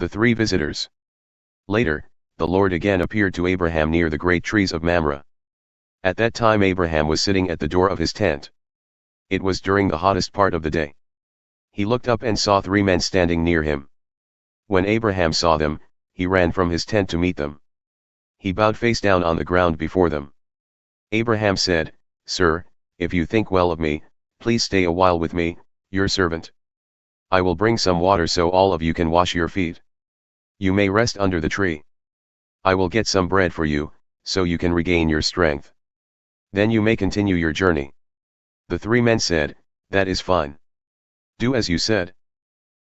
The three visitors. Later, the Lord again appeared to Abraham near the great trees of Mamre. At that time Abraham was sitting at the door of his tent. It was during the hottest part of the day. He looked up and saw three men standing near him. When Abraham saw them, he ran from his tent to meet them. He bowed face down on the ground before them. Abraham said, "Sir, if you think well of me, please stay a while with me, your servant. I will bring some water so all of you can wash your feet. You may rest under the tree. I will get some bread for you, so you can regain your strength. Then you may continue your journey." The three men said, "That is fine. Do as you said."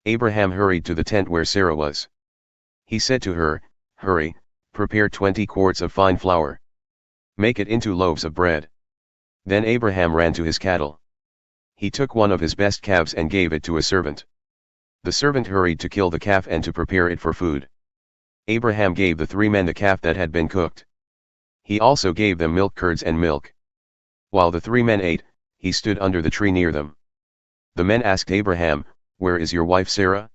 Abraham hurried to the tent where Sarah was. He said to her, "Hurry, prepare 20 quarts of fine flour. Make it into loaves of bread." Then Abraham ran to his cattle. He took one of his best calves and gave it to a servant. The servant hurried to kill the calf and to prepare it for food. Abraham gave the three men the calf that had been cooked. He also gave them milk curds and milk. While the three men ate, he stood under the tree near them. The men asked Abraham, "Where is your wife Sarah?"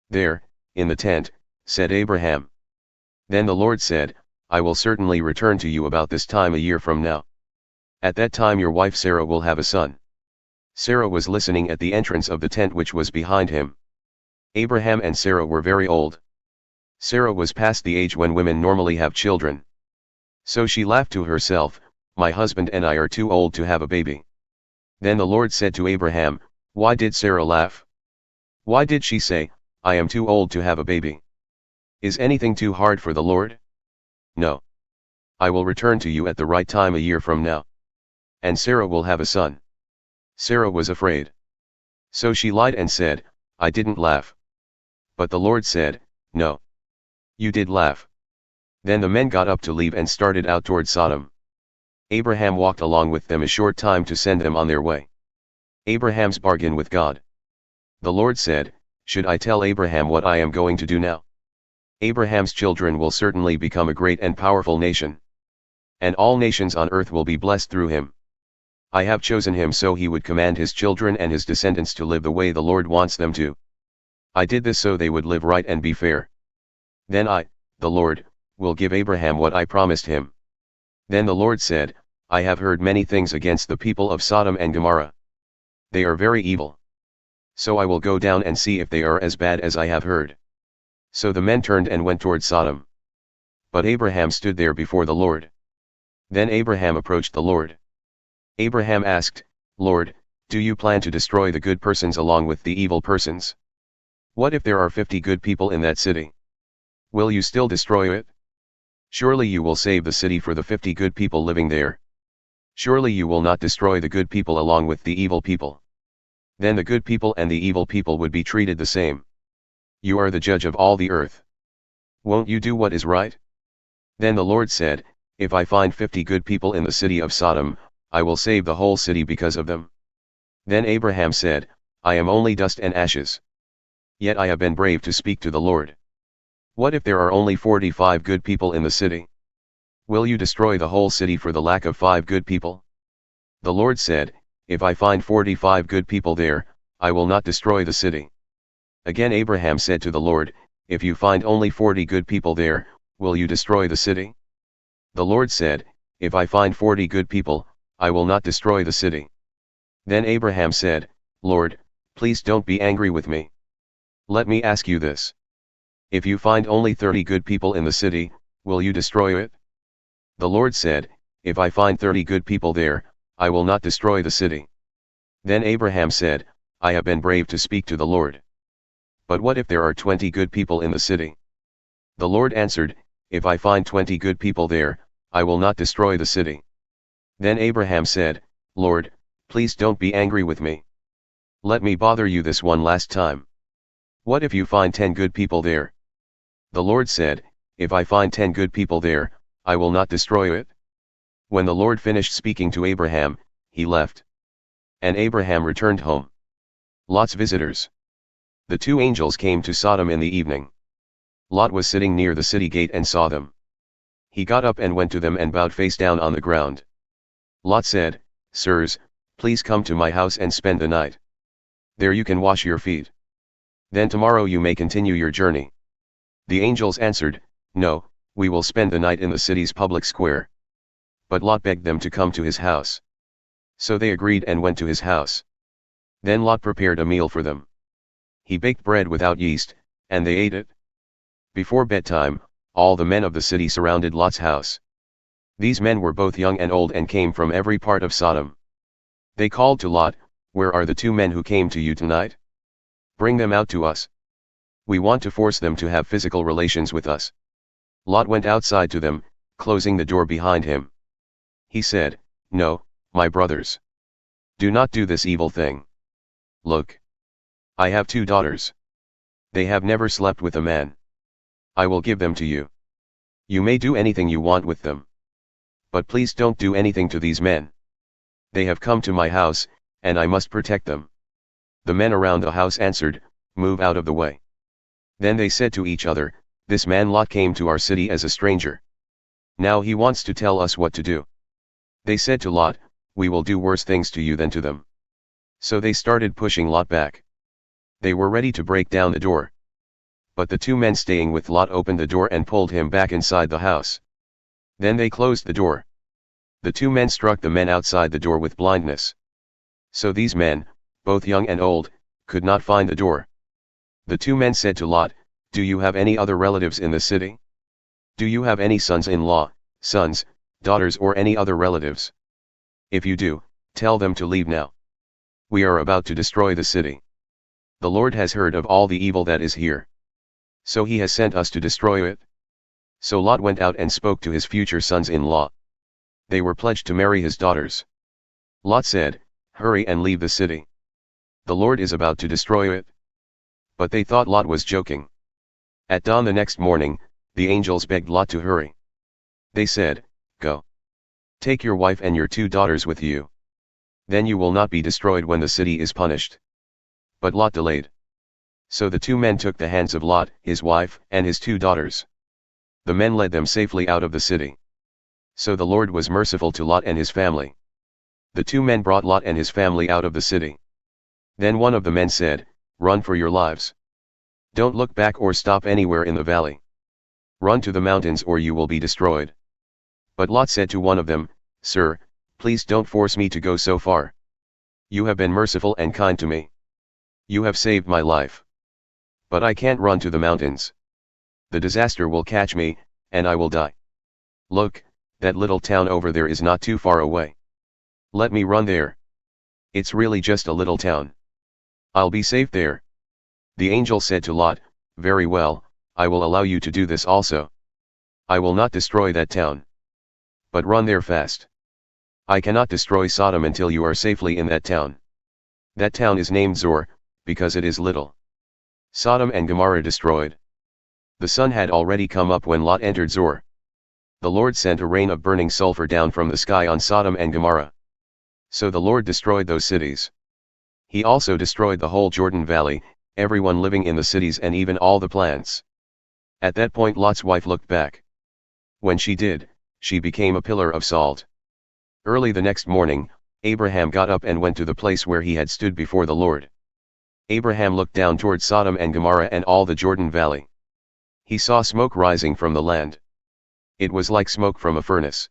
"There, in the tent," said Abraham. Then the Lord said, "I will certainly return to you about this time a year from now. At that time your wife Sarah will have a son." Sarah was listening at the entrance of the tent which was behind him. Abraham and Sarah were very old. Sarah was past the age when women normally have children. So she laughed to herself, "My husband and I are too old to have a baby." Then the Lord said to Abraham, "Why did Sarah laugh? Why did she say, 'I am too old to have a baby'? Is anything too hard for the Lord? No. I will return to you at the right time a year from now. And Sarah will have a son." Sarah was afraid. So she lied and said, "I didn't laugh." But the Lord said, "No. You did laugh." Then the men got up to leave and started out toward Sodom. Abraham walked along with them a short time to send them on their way. Abraham's bargain with God. The Lord said, "Should I tell Abraham what I am going to do now? Abraham's children will certainly become a great and powerful nation. And all nations on earth will be blessed through him. I have chosen him so he would command his children and his descendants to live the way the Lord wants them to. I did this so they would live right and be fair. Then I, the Lord, will give Abraham what I promised him." Then the Lord said, "I have heard many things against the people of Sodom and Gomorrah. They are very evil. So I will go down and see if they are as bad as I have heard." So the men turned and went toward Sodom. But Abraham stood there before the Lord. Then Abraham approached the Lord. Abraham asked, "Lord, do you plan to destroy the good persons along with the evil persons? What if there are 50 good people in that city? Will you still destroy it? Surely you will save the city for the 50 good people living there. Surely you will not destroy the good people along with the evil people. Then the good people and the evil people would be treated the same. You are the judge of all the earth. Won't you do what is right?" Then the Lord said, "If I find 50 good people in the city of Sodom, I will save the whole city because of them." Then Abraham said, "I am only dust and ashes. Yet I have been brave to speak to the Lord. What if there are only 45 good people in the city? Will you destroy the whole city for the lack of 5 good people?" The Lord said, "If I find 45 good people there, I will not destroy the city." Again Abraham said to the Lord, "If you find only 40 good people there, will you destroy the city?" The Lord said, "If I find 40 good people, I will not destroy the city." Then Abraham said, "Lord, please don't be angry with me. Let me ask you this. If you find only 30 good people in the city, will you destroy it?" The Lord said, "If I find 30 good people there, I will not destroy the city." Then Abraham said, "I have been brave to speak to the Lord. But what if there are 20 good people in the city?" The Lord answered, "If I find 20 good people there, I will not destroy the city." Then Abraham said, "Lord, please don't be angry with me. Let me bother you this one last time. What if you find 10 good people there?" The Lord said, "If I find 10 good people there, I will not destroy it." When the Lord finished speaking to Abraham, he left. And Abraham returned home. Lot's visitors. The 2 angels came to Sodom in the evening. Lot was sitting near the city gate and saw them. He got up and went to them and bowed face down on the ground. Lot said, "Sirs, please come to my house and spend the night. There you can wash your feet. Then tomorrow you may continue your journey." The angels answered, "No, we will spend the night in the city's public square." But Lot begged them to come to his house. So they agreed and went to his house. Then Lot prepared a meal for them. He baked bread without yeast, and they ate it. Before bedtime, all the men of the city surrounded Lot's house. These men were both young and old and came from every part of Sodom. They called to Lot, "Where are the two men who came to you tonight? Bring them out to us. We want to force them to have physical relations with us." Lot went outside to them, closing the door behind him. He said, "No, my brothers. Do not do this evil thing. Look. I have 2 daughters. They have never slept with a man. I will give them to you. You may do anything you want with them. But please don't do anything to these men. They have come to my house, and I must protect them." The men around the house answered, "Move out of the way." Then they said to each other, "This man Lot came to our city as a stranger. Now he wants to tell us what to do." They said to Lot, "We will do worse things to you than to them." So they started pushing Lot back. They were ready to break down the door. But the 2 men staying with Lot opened the door and pulled him back inside the house. Then they closed the door. The 2 men struck the men outside the door with blindness. So these men, both young and old, could not find the door. The 2 men said to Lot, "Do you have any other relatives in the city? Do you have any sons-in-law, sons, daughters or any other relatives? If you do, tell them to leave now. We are about to destroy the city. The Lord has heard of all the evil that is here. So he has sent us to destroy it." So Lot went out and spoke to his future sons-in-law. They were pledged to marry his daughters. Lot said, "Hurry and leave the city. The Lord is about to destroy it." But they thought Lot was joking. At dawn the next morning, the angels begged Lot to hurry. They said, "Go. Take your wife and your 2 daughters with you. Then you will not be destroyed when the city is punished." But Lot delayed. So the 2 men took the hands of Lot, his wife, and his 2 daughters. The men led them safely out of the city. So the Lord was merciful to Lot and his family. The 2 men brought Lot and his family out of the city. Then one of the men said, "Run for your lives. Don't look back or stop anywhere in the valley. Run to the mountains or you will be destroyed." But Lot said to one of them, "Sir, please don't force me to go so far. You have been merciful and kind to me. You have saved my life. But I can't run to the mountains. The disaster will catch me, and I will die. Look, that little town over there is not too far away. Let me run there. It's really just a little town. I'll be safe there." The angel said to Lot, "Very well, I will allow you to do this also. I will not destroy that town. But run there fast. I cannot destroy Sodom until you are safely in that town. That town is named Zor, because it is little." Sodom and Gomorrah destroyed. The sun had already come up when Lot entered Zor. The Lord sent a rain of burning sulfur down from the sky on Sodom and Gomorrah. So the Lord destroyed those cities. He also destroyed the whole Jordan Valley, everyone living in the cities and even all the plants. At that point Lot's wife looked back. When she did, she became a pillar of salt. Early the next morning, Abraham got up and went to the place where he had stood before the Lord. Abraham looked down toward Sodom and Gomorrah and all the Jordan Valley. He saw smoke rising from the land. It was like smoke from a furnace.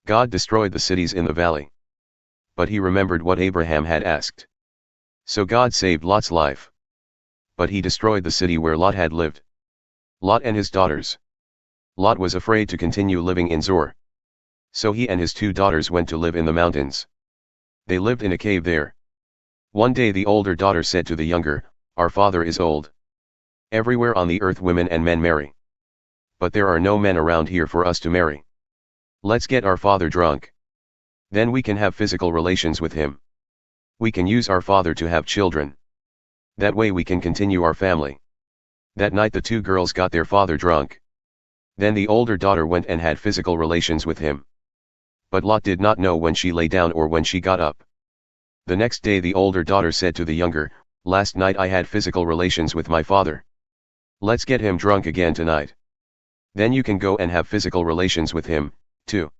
God destroyed the cities in the valley. But he remembered what Abraham had asked. So God saved Lot's life. But he destroyed the city where Lot had lived. Lot and his daughters. Lot was afraid to continue living in Zor. So he and his 2 daughters went to live in the mountains. They lived in a cave there. One day the older daughter said to the younger, "Our father is old. Everywhere on the earth women and men marry. But there are no men around here for us to marry. Let's get our father drunk. Then we can have physical relations with him. We can use our father to have children. That way we can continue our family." That night the 2 girls got their father drunk. Then the older daughter went and had physical relations with him. But Lot did not know when she lay down or when she got up. The next day the older daughter said to the younger, "Last night I had physical relations with my father. Let's get him drunk again tonight. Then you can go and have physical relations with him, too.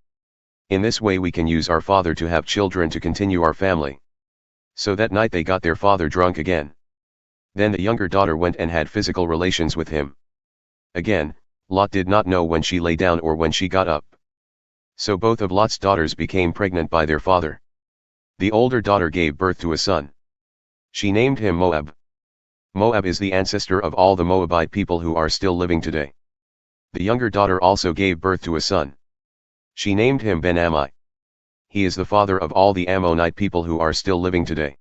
In this way we can use our father to have children to continue our family." So that night they got their father drunk again. Then the younger daughter went and had physical relations with him. Again, Lot did not know when she lay down or when she got up. So both of Lot's daughters became pregnant by their father. The older daughter gave birth to a son. She named him Moab. Moab is the ancestor of all the Moabite people who are still living today. The younger daughter also gave birth to a son. She named him Ben-Ammi. He is the father of all the Ammonite people who are still living today.